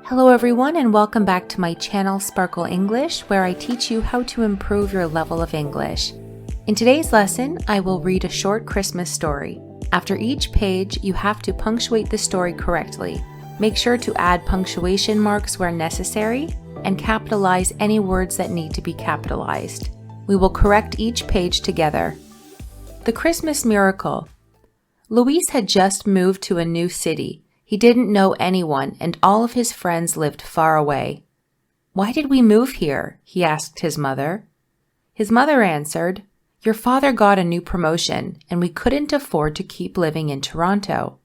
Hello everyone and welcome back to my channel Sparkle English, where I teach you how to improve your level of English. In today's lesson, I will read a short Christmas story. After each page, you have to punctuate the story correctly. Make sure to add punctuation marks where necessary and capitalize any words that need to be capitalized. We will correct each page together. The Christmas Miracle. Luis had just moved to a new city. He didn't know anyone, and all of his friends lived far away. "Why did we move here?" he asked his mother. His mother answered, "Your father got a new promotion, and we couldn't afford to keep living in Toronto."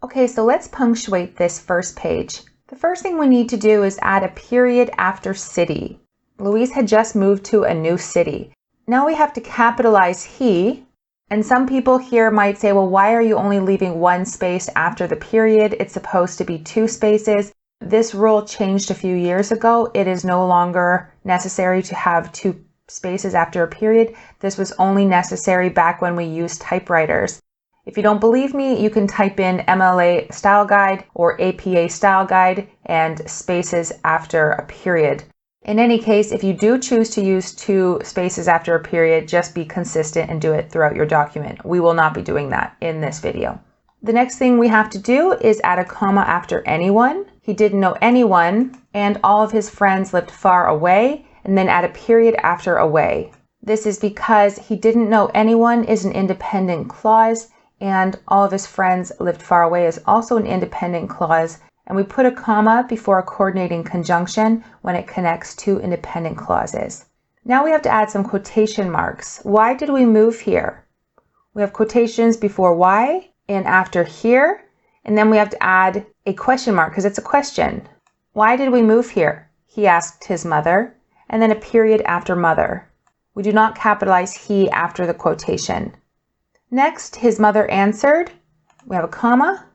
Okay, so let's punctuate this first page. The first thing we need to do is add a period after city. Luis had just moved to a new city. Now we have to capitalize he, and some people here might say, well, why are you only leaving one space after the period? It's supposed to be two spaces. This rule changed a few years ago. It is no longer necessary to have two spaces after a period. This was only necessary back when we used typewriters. If you don't believe me, you can type in MLA Style Guide or APA Style Guide and spaces after a period. In any case, if you do choose to use two spaces after a period, just be consistent and do it throughout your document. We will not be doing that in this video. The next thing we have to do is add a comma after anyone. He didn't know anyone, and all of his friends lived far away, and then add a period after away. This is because he didn't know anyone is an independent clause, and all of his friends lived far away is also an independent clause, and we put a comma before a coordinating conjunction when it connects two independent clauses. Now we have to add some quotation marks. Why did we move here? We have quotations before why and after here, and then we have to add a question mark because it's a question. Why did we move here? He asked his mother, and then a period after mother. We do not capitalize he after the quotation. Next, his mother answered. We have a comma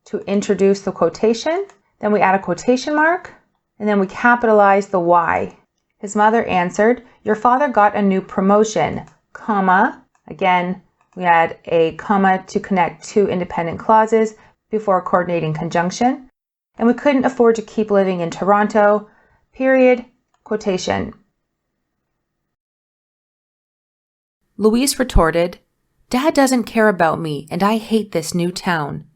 to introduce the quotation. Then we add a quotation mark, and then we capitalize the why. His mother answered, "Your father got a new promotion," comma. Again, we add a comma to connect two independent clauses before a coordinating conjunction. And we couldn't afford to keep living in Toronto, period, quotation. Luis retorted, "Dad doesn't care about me, and I hate this new town."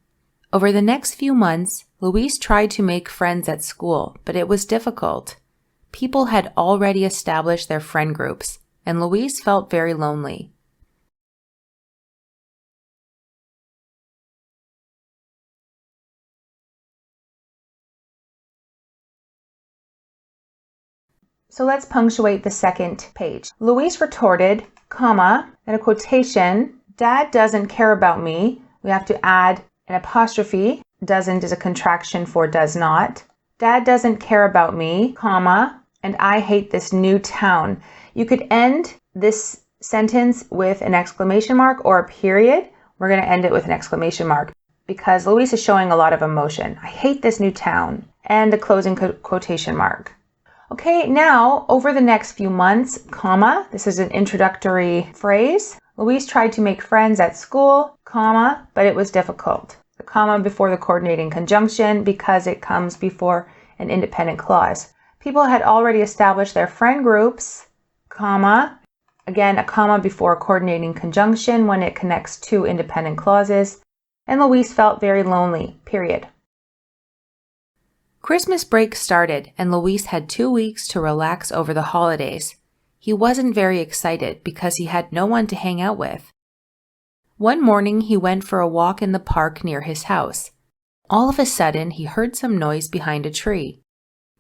Over the next few months, Luis tried to make friends at school, but it was difficult. People had already established their friend groups, and Luis felt very lonely. So let's punctuate the second page. Luis retorted, comma, and a quotation, "Dad doesn't care about me." We have to add an apostrophe. Doesn't is a contraction for does not. "Dad doesn't care about me, comma, and I hate this new town." You could end this sentence with an exclamation mark or a period. We're going to end it with an exclamation mark because Luis is showing a lot of emotion. "I hate this new town," and a closing quotation mark. Okay, now over the next few months, comma, this is an introductory phrase. Luis tried to make friends at school, comma, but it was difficult. The comma before the coordinating conjunction because it comes before an independent clause. People had already established their friend groups, comma, again a comma before a coordinating conjunction when it connects two independent clauses, and Luis felt very lonely, period. Christmas break started, and Luis had 2 weeks to relax over the holidays. He wasn't very excited because he had no one to hang out with. One morning, he went for a walk in the park near his house. All of a sudden, he heard some noise behind a tree.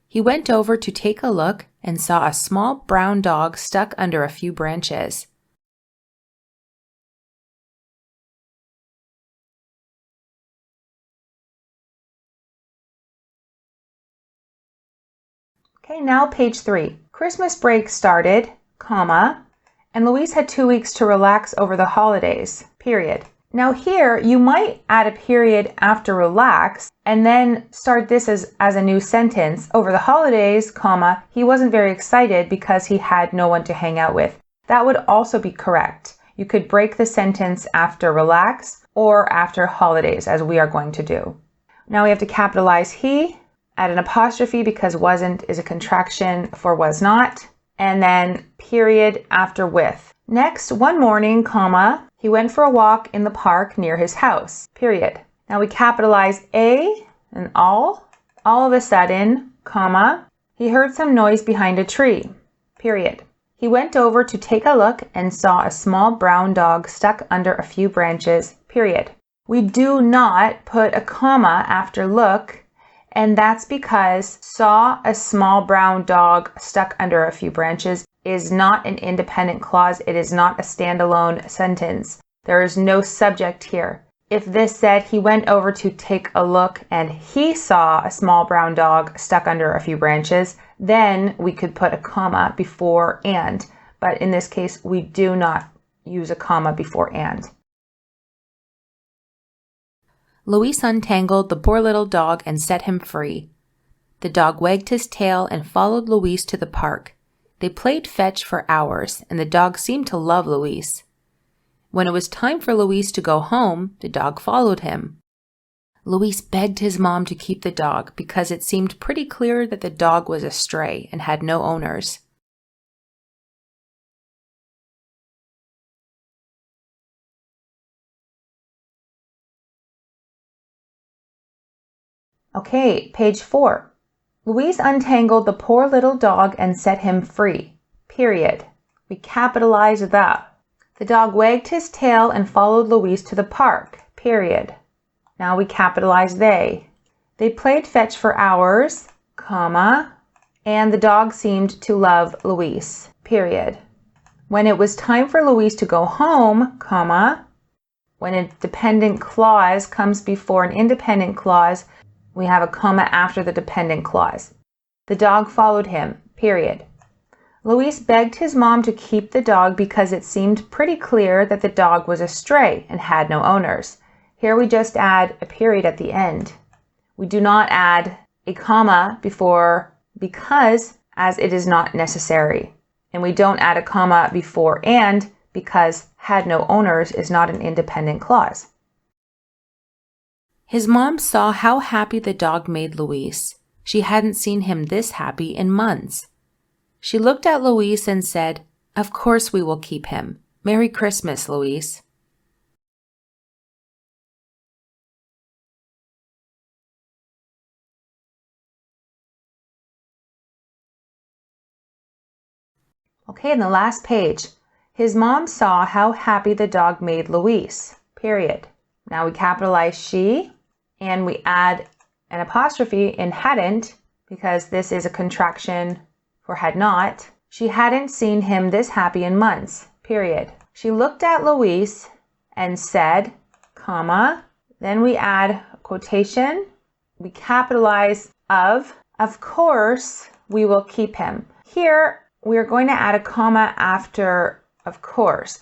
He went over to take a look and saw a small brown dog stuck under a few branches. Okay, now page 3. Christmas break started, comma, and Luis had 2 weeks to relax over the holidays, period. Now here, you might add a period after relax and then start this as a new sentence. Over the holidays, comma, he wasn't very excited because he had no one to hang out with. That would also be correct. You could break the sentence after relax or after holidays, as we are going to do. Now we have to capitalize he, add an apostrophe because wasn't is a contraction for was not, and then period after with. Next, one morning, comma, he went for a walk in the park near his house, period. Now we capitalize a and all of a sudden, comma, he heard some noise behind a tree, period. He went over to take a look and saw a small brown dog stuck under a few branches, period. We do not put a comma after look, and that's because saw a small brown dog stuck under a few branches is not an independent clause. It is not a standalone sentence. There is no subject here. If this said he went over to take a look and he saw a small brown dog stuck under a few branches, then we could put a comma before and. But in this case, we do not use a comma before and. Luis untangled the poor little dog and set him free. The dog wagged his tail and followed Luis to the park. They played fetch for hours, and the dog seemed to love Luis. When it was time for Luis to go home, the dog followed him. Luis begged his mom to keep the dog because it seemed pretty clear that the dog was a stray and had no owners. Okay, page 4. Luis untangled the poor little dog and set him free, period. We capitalize the. The dog wagged his tail and followed Luis to the park, period. Now we capitalize they. They played fetch for hours, comma, and the dog seemed to love Luis, period. When it was time for Luis to go home, comma, when a dependent clause comes before an independent clause, we have a comma after the dependent clause. The dog followed him, period. Luis begged his mom to keep the dog because it seemed pretty clear that the dog was a stray and had no owners. Here we just add a period at the end. We do not add a comma before because, as it is not necessary. And we don't add a comma before and because had no owners is not an independent clause. His mom saw how happy the dog made Luis. She hadn't seen him this happy in months. She looked at Luis and said, "Of course we will keep him. Merry Christmas, Luis." Okay, in the last page, his mom saw how happy the dog made Luis, period. Now we capitalize she, and we add an apostrophe in hadn't because this is a contraction for had not. She hadn't seen him this happy in months, period. She looked at Luis and said, comma, then we add quotation. We capitalize of course we will keep him. Here we are going to add a comma after of course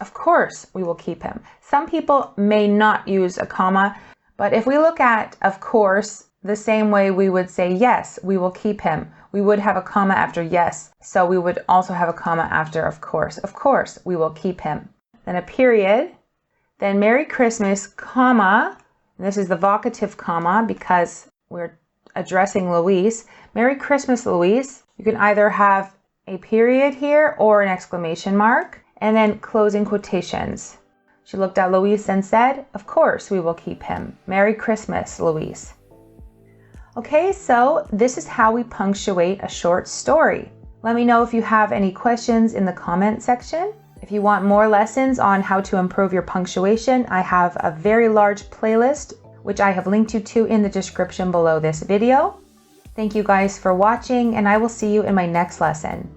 we will keep him. Some people may not use a comma, but if we look at of course the same way we would say yes, we will keep him, we would have a comma after yes, so we would also have a comma after of course we will keep him. Then a period, then Merry Christmas, comma, and this is the vocative comma because we're addressing Luis. Merry Christmas, Luis. You can either have a period here or an exclamation mark, and then closing quotations. She looked at Luis and said, of course we will keep him. Merry Christmas, Luis. Okay, so this is how we punctuate a short story. Let me know if you have any questions in the comment section. If you want more lessons on how to improve your punctuation, I have a very large playlist, which I have linked you to in the description below this video. Thank you guys for watching, and I will see you in my next lesson.